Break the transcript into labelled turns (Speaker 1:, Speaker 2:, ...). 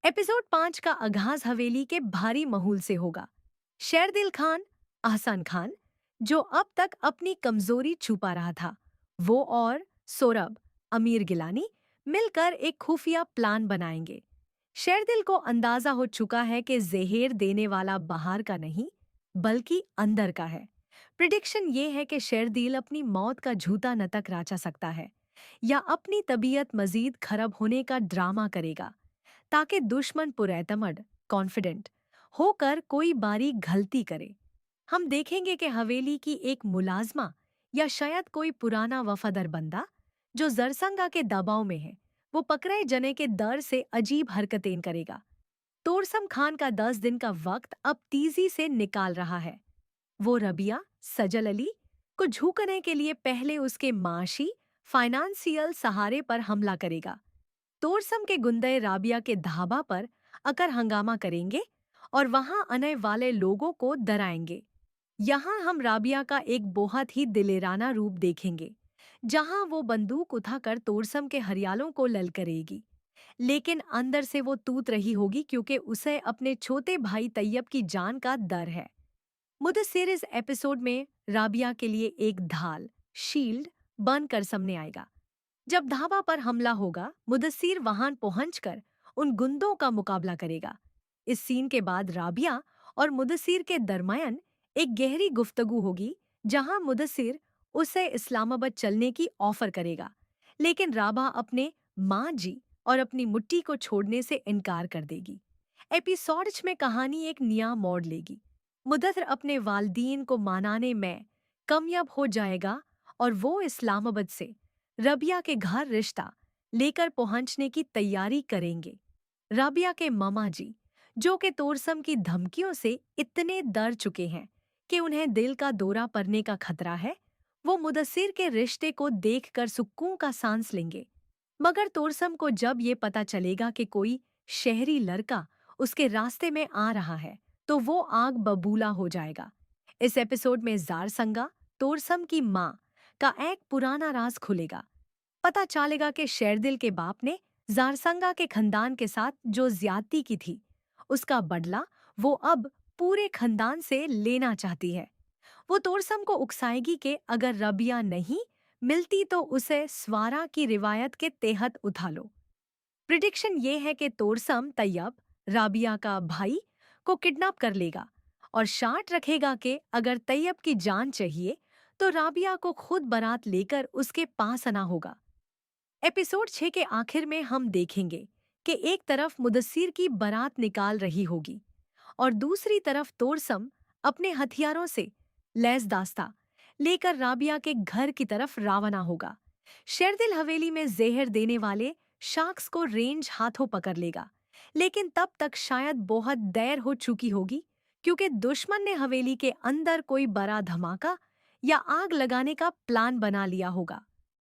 Speaker 1: Episode 5 का आगाज हवेली के भारी महूल से होगा। शेरदिल खान, आहसान खान, जो अब तक अपनी कमजोरी छुपा रहा था, वो और सोरब, अमीर गिलानी मिलकर एक खुफिया प्लान बनाएंगे। शेरदिल को अंदाजा हो चुका है कि जहर देने वाला बाहर का नहीं, बल्कि अंदर का है। प्रिडिक्शन ये है कि शेरदिल अपनी मौत का झूठा नाटक रचा सकता है या अपनी तबीयत मजीद खराब होने का ड्रामा करेगा, ताकि दुश्मन पुरैतमड कॉन्फिडेंट होकर कोई बारीक गलती करे। हम देखेंगे कि हवेली की एक मुलाजमा या शायद कोई पुराना वफादार बंदा जो जरसंगा के दबाव में है, वो पकड़े जने के डर से अजीब हरकतें करेगा। तोरसम खान का 10 दिन का वक्त अब तेजी से निकाल रहा है। वो रबिया सजल अली को झूकने के लिए पहले उसके माशी फाइनेंशियल सहारे पर हमला करेगा। तोरसम के गुंडे राबिया के ढाबा पर आकर हंगामा करेंगे और वहां आने वाले लोगों को डराएंगे। यहाँ हम राबिया का एक बहुत ही दिलेराना रूप देखेंगे, जहां वो बंदूक उठाकर तोरसम के हरियालों को ललकारेगी, लेकिन अंदर से वो तूत रही होगी क्योंकि उसे अपने छोटे भाई तैयब की जान का डर है। मुदस्सिर इस एपिसोड में राबिया के लिए एक ढाल शील्ड बनकर सामने आएगा। जब ढाबा पर हमला होगा, मुदस्सिर वहां पहुंचकर उन गुंडों का मुकाबला करेगा। इस सीन के बाद राबिया और मुदस्सिर के दरमियान एक गहरी गुफ्तगू होगी, जहां मुदस्सिर उसे इस्लामाबाद चलने की ऑफर करेगा, लेकिन राबा अपने माँ जी और अपनी मुट्ठी को छोड़ने से इनकार कर देगी। एपिसोड में कहानी एक नया मोड़ लेगी। मुदस्सिर अपने वालदीन को मनाने में कामयाब हो जाएगा और वो इस्लामाबाद से रबिया के घर रिश्ता लेकर पहुंचने की तैयारी करेंगे। रबिया के मामा जी, जो कि तोरसम की धमकियों से इतने डर चुके हैं कि उन्हें दिल का दौरा पड़ने का खतरा है, वो मुदस्सिर के रिश्ते को देखकर सुकून का सांस लेंगे। मगर तोरसम को जब ये पता चलेगा कि कोई शहरी लड़का उसके रास्ते में आ रहा है, तो वो आग बबूला हो जाएगा। इस एपिसोड में जारसंगा, तोरसम की माँ का एक पुराना राज खुलेगा। पता चलेगा कि शेरदिल के बाप ने जारसंगा के खानदान के साथ जो ज्यादती की थी, उसका बदला वो अब पूरे खानदान से लेना चाहती है। वो तोरसम को उकसाएगी कि अगर रबिया नहीं मिलती तो उसे स्वारा की रिवायत के तहत उठा लो। प्रिडिक्शन ये है कि तोरसम तैयब राबिया का भाई को किडनैप कर लेगा और शार्ट रखेगा कि अगर तैयब की जान चाहिए तो राबिया को खुद बारात लेकर उसके पास आना होगा। एपिसोड 6 के आखिर में हम देखेंगे कि एक तरफ मुदस्सिर की बारात निकाल रही होगी और दूसरी तरफ तोरसम अपने हथियारों से लैस दास्ता लेकर राबिया के घर की तरफ रवाना होगा। शेरदिल हवेली में जहर देने वाले शख्स को रेंज हाथों पकड़ लेगा, लेकिन तब तक शायद बहुत देर हो चुकी होगी, क्योंकि दुश्मन ने हवेली के अंदर कोई बड़ा धमाका या आग लगाने का प्लान बना लिया होगा।